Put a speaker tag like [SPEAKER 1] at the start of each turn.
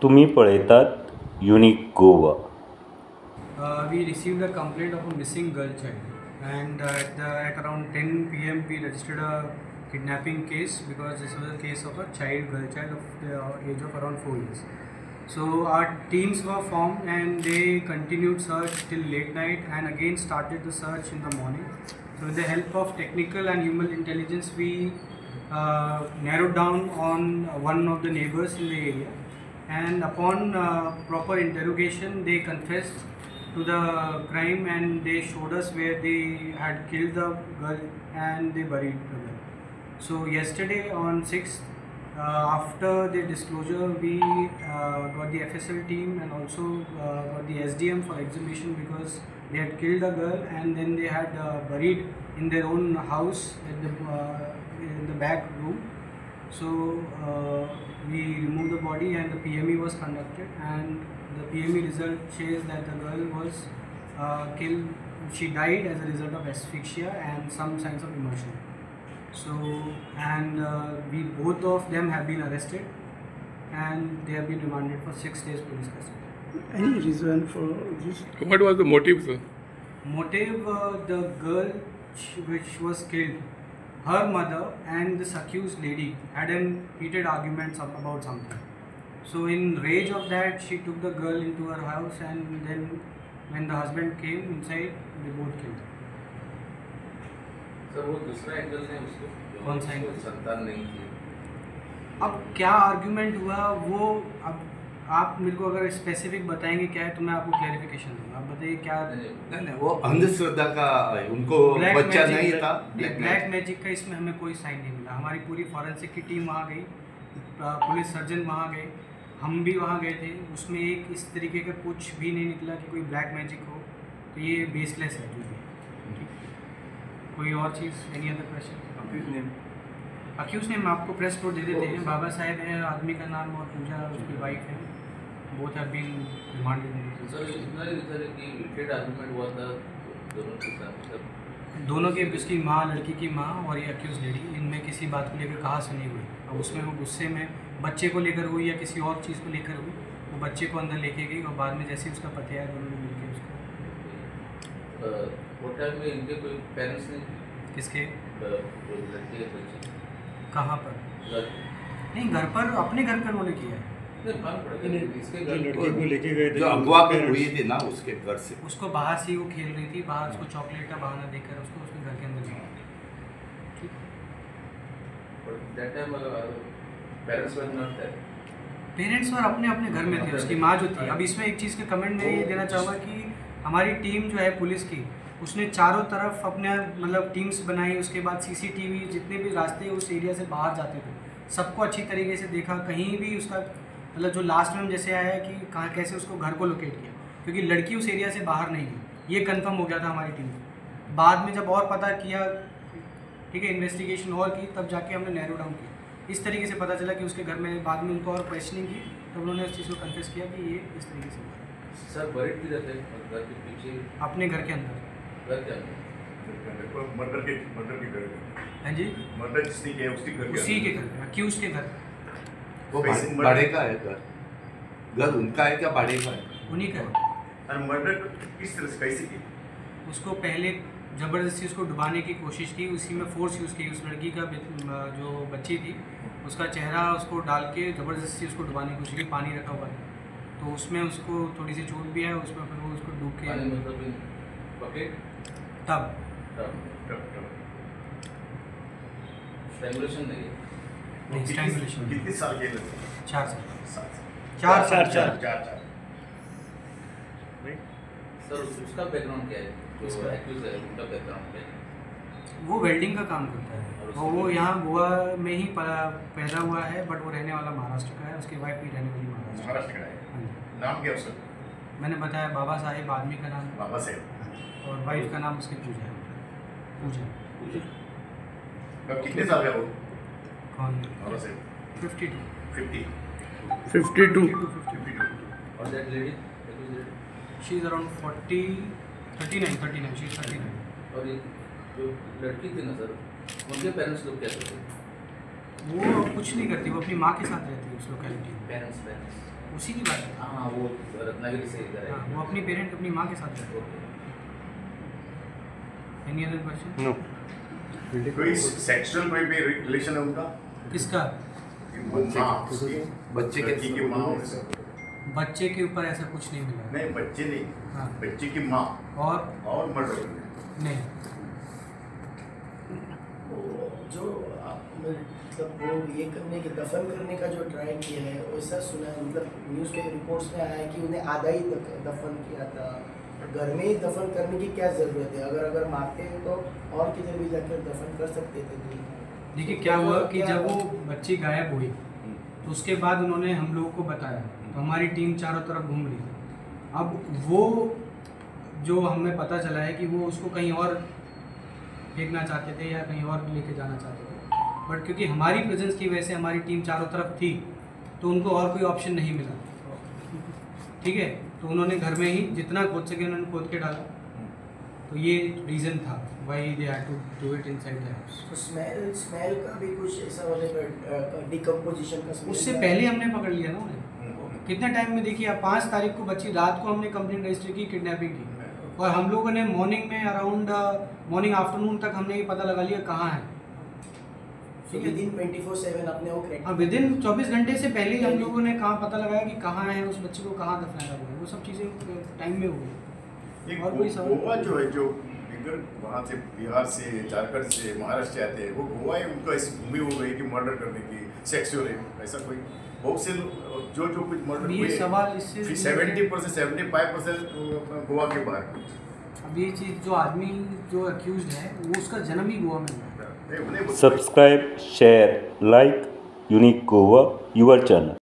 [SPEAKER 1] तुम्ही पळयतात unique Goa.
[SPEAKER 2] We received a complaint of a missing girl child, and at around 10 p.m. we registered a kidnapping case because this was a case of a girl child of the age of around 4 years. So our teams were formed and they continued search till late night and again started the search in the morning. So with the help of technical and human intelligence, we narrowed down on one of the neighbors in the area, and upon proper interrogation they confessed to the crime and they showed us where they had killed the girl and they buried the girl. So yesterday on 6th, after the disclosure, we got the FSL team and also got the SDM for exhumation because they had killed the girl and then they had buried in their own house in the back room. So we removed the body and the PME was conducted, and the PME result says that the girl was killed. She died as a result of asphyxia and some signs of immersion. So, and we both of them have been arrested and they have been remanded for 6 days police custody.
[SPEAKER 3] Any reason for this?
[SPEAKER 4] What was the motive, sir?
[SPEAKER 2] Motive, the girl which was killed, her mother and this accused lady had an heated argument about something. So in rage of that, she took the girl into her house and then when the husband came inside, they both killed her.
[SPEAKER 5] Sir वो दूसरा angle है उसको,
[SPEAKER 2] कौन सा angle?
[SPEAKER 5] संतान नहीं थी.
[SPEAKER 2] अब क्या आर्ग्यूमेंट हुआ वो, अब आप मेरे को अगर स्पेसिफिक बताएंगे क्या है तो मैं आपको क्लैरिफिकेशन दूंगा. आप बताइए क्या.
[SPEAKER 6] नहीं वो अंधश्रद्धा का उनको बच्चा नहीं था.
[SPEAKER 2] ब्लैक मैजिक का इसमें हमें कोई साइन नहीं मिला. हमारी पूरी फॉरेंसिक की टीम वहाँ गई, पुलिस सर्जन वहाँ गए, हम भी वहाँ गए थे. उसमें एक इस तरीके का कुछ भी नहीं निकला कि कोई ब्लैक मैजिक हो. तो ये बेसलेस है. कोई और चीज़? Any other question? Accused name आपको प्रेस नोट दे देते हैं. बाबा साहेब है आदमी का नाम और पूजा उसकी वाइफ है. Both have been remanded.
[SPEAKER 5] Sir इतना सर कि हीटेड आर्गुमेंट हुआ था दोनों के साथ,
[SPEAKER 2] दोनों के, उसकी माँ, लड़की की माँ और ये अक्यूज लेडी, इनमें किसी बात को लेकर कहा सुनी हुई. अब उसमें वो गुस्से में बच्चे को लेकर हुई या किसी और चीज़ को लेकर हुई. वो बच्चे को अंदर लेके गई और बाद में जैसे उसका पति आया दोनों ने मिलकर उसको.
[SPEAKER 5] होटल में इनके कोई पेरेंट्स नहीं?
[SPEAKER 2] किसके?
[SPEAKER 5] लड़के के बच्चे.
[SPEAKER 2] कहाँ पर? नहीं, घर पर, अपने घर पर उन्होंने किया है.
[SPEAKER 5] इसके
[SPEAKER 3] लड़के को लेके गए थे
[SPEAKER 6] जो अगवा हुई थी ना उसके घर से,
[SPEAKER 2] उसको बाहर से ही वो खेल रही थी. बाहर उसको चॉकलेट का बहाना देकर उसको उसके घर के अंदर गया. पेरेंट्स और अपने अपने घर में थे. उसकी माँ जो थी. अब इसमें एक चीज़ के कमेंट में ये देना चाहूँगा कि हमारी टीम जो है पुलिस की, उसने चारों तरफ अपने मतलब टीम्स बनाई. उसके बाद CCTV जितने भी रास्ते उस एरिया से बाहर जाते थे सबको अच्छी तरीके से देखा. कहीं भी उसका मतलब जो लास्ट में जैसे आया कि कहाँ कैसे उसको घर को लोकेट किया, क्योंकि लड़की उस एरिया से बाहर नहीं गई. ये कंफर्म हो गया था हमारी टीम को. बाद में जब और पता किया, ठीक है, इन्वेस्टिगेशन और की, तब जाके हमने नैरो डाउन किया. इस तरीके से पता चला कि उसके घर में बाद में उनको और क्वेश्चनिंग की तब उन्होंने उस चीज़ को कन्फेस किया कि ये इस तरीके से हुआ.
[SPEAKER 5] सर बरीड किधर थे? घर के पीछे?
[SPEAKER 2] अपने घर के अंदर.
[SPEAKER 5] घर के अंदर?
[SPEAKER 7] मर्डर के घर में.
[SPEAKER 2] हाँ जी,
[SPEAKER 7] मर्डर जिसने किया उसके घर के
[SPEAKER 2] उसी के घर में, अक्यूज के घर.
[SPEAKER 6] वो भाड़े का है घर. घर उनका है क्या भाड़े का है?
[SPEAKER 2] उन्हीं का है.
[SPEAKER 7] और मर्डर किस तरह से कैसे की?
[SPEAKER 2] उसको पहले ज़बरदस्ती उसको डुबाने की कोशिश की. उसी में फोर्स यूज़ की. उस लड़की का जो बच्ची थी उसका चेहरा उसको डाल के ज़बरदस्ती उसको डुबाने की कोशिश की. पानी रखा हुआ था तो उसमें उसको थोड़ी सी चोट भी है. उसमें फिर वो उसको डूब के
[SPEAKER 5] बकेट
[SPEAKER 2] तब
[SPEAKER 5] स्ट्रैंगुलेशन नहीं है.
[SPEAKER 2] नहीं, स्ट्रैंगुलेशन.
[SPEAKER 7] कितने साल के लड़के?
[SPEAKER 2] 4 साल.
[SPEAKER 7] 4
[SPEAKER 2] 4
[SPEAKER 7] 4
[SPEAKER 5] सर उसका बैकग्राउंड क्या है? जो एक्यूज है उनका बैकग्राउंड क्या है?
[SPEAKER 2] वो वेल्डिंग का काम करता है और वो यहाँ गोवा में ही पैदा हुआ है, बट वो रहने वाला महाराष्ट्र का है. उसकी वाइफ भी रहने वाली
[SPEAKER 7] महाराष्ट्र का है.
[SPEAKER 2] हाँ जी.
[SPEAKER 7] नाम क्या उसका?
[SPEAKER 2] मैंने बताया बाबा साहेब आदमी का नाम,
[SPEAKER 7] बाबा साहेब,
[SPEAKER 2] और वाइफ का नाम उसकी पूजा है. पूजा.
[SPEAKER 7] अब कितने साल का वो?
[SPEAKER 2] कौन?
[SPEAKER 7] बाबा साहेब
[SPEAKER 2] 52.
[SPEAKER 3] 52.
[SPEAKER 2] 52.
[SPEAKER 5] और that lady
[SPEAKER 2] she is around 39. She is 39.
[SPEAKER 5] और ये जो लड़की थी ना सर, उनके पेरेंट्स लोग क्या करते?
[SPEAKER 2] वो कुछ नहीं करती. वो अपनी माँ के साथ रहती है उस लोकेलिटी में.
[SPEAKER 5] पेरेंट्स
[SPEAKER 2] उसी की बात है।
[SPEAKER 5] हाँ वो रत्नागिरी से इधर
[SPEAKER 2] हाँ,
[SPEAKER 5] है।
[SPEAKER 2] वो अपनी पेरेंट अपनी माँ के साथ है। Any other question?
[SPEAKER 1] नो।
[SPEAKER 7] कोई सेक्सुअल कोई भी रिलेशन है उनका?
[SPEAKER 2] किसका?
[SPEAKER 7] हाँ, उसकी
[SPEAKER 6] बच्चे के
[SPEAKER 7] लड़की की माँ उससे।
[SPEAKER 2] बच्चे के ऊपर ऐसा कुछ नहीं मिला।
[SPEAKER 7] नहीं बच्चे नहीं,
[SPEAKER 2] हाँ।
[SPEAKER 7] बच्चे की माँ
[SPEAKER 2] और
[SPEAKER 7] मर्डर।
[SPEAKER 2] नहीं,
[SPEAKER 4] जो आप मतलब वो ये करने के दफन करने का जो ट्राई किया है वैसा सुना है, मतलब न्यूज़ में रिपोर्ट्स में आया है कि उन्हें आधा ही दफन किया था। घर में ही दफन करने की क्या ज़रूरत है? अगर मारते हैं तो और किधर भी जाकर दफन कर सकते थे।
[SPEAKER 2] देखिए क्या हुआ कि जब वो बच्ची गायब हुई तो उसके बाद उन्होंने हम लोगों को बताया, तो हमारी टीम चारों तरफ घूम रही थी। अब वो जो हमें पता चला है कि वो उसको कहीं और फेंकना चाहते थे या कहीं और लेके जाना चाहते थे, बट क्योंकि हमारी प्रेजेंस की वजह से हमारी टीम चारों तरफ थी तो उनको और कोई ऑप्शन नहीं मिला। ठीक है, तो उन्होंने घर में ही जितना खोद सके उन्होंने खोद के डाला। तो ये रीज़न था why they had to do it inside the house.
[SPEAKER 4] तो स्मेल का भी कुछ ऐसा वाले डिकम्पोजिशन का smell
[SPEAKER 2] उससे
[SPEAKER 4] था?
[SPEAKER 2] पहले हमने पकड़ लिया ना उन्हें। कितने टाइम में, देखिए आप 5 तारीख को बच्ची रात को हमने कंप्लेंट रजिस्टर की किडनैपिंग की और हम लोगों ने मॉर्निंग में अराउंड मॉर्निंग आफ्टरनून तक हमने ये पता लगा लिया कहाँ है।
[SPEAKER 4] So within 24/7 आपने वो crack
[SPEAKER 2] हाँ, विदिन 24 घंटे से पहले ही हम लोगों ने कहाँ पता लगाया कि कहाँ है उस बच्चे को, कहाँ दफनाया हुआ है। वो सब चीज़ें टाइम में हो गई।
[SPEAKER 7] एक
[SPEAKER 2] और कोई सवाल?
[SPEAKER 7] गोवा जो है, जो इधर वहाँ से बिहार से झारखंड से महाराष्ट्र आते हैं, वो गोवा ही उनका ऐसी भूमि हो गई कि मर्डर करने की, सेक्सुअल ऐसा कोई बहुत से जो कुछ मर्डर
[SPEAKER 2] ये सवाल इससे
[SPEAKER 7] 70% 75% गोवा के बाहर।
[SPEAKER 2] अब ये चीज़ जो आदमी जो अक्यूज्ड है वो उसका जन्म ही गोवा में हुआ है।
[SPEAKER 1] Subscribe, share, like unique Goa, your channel.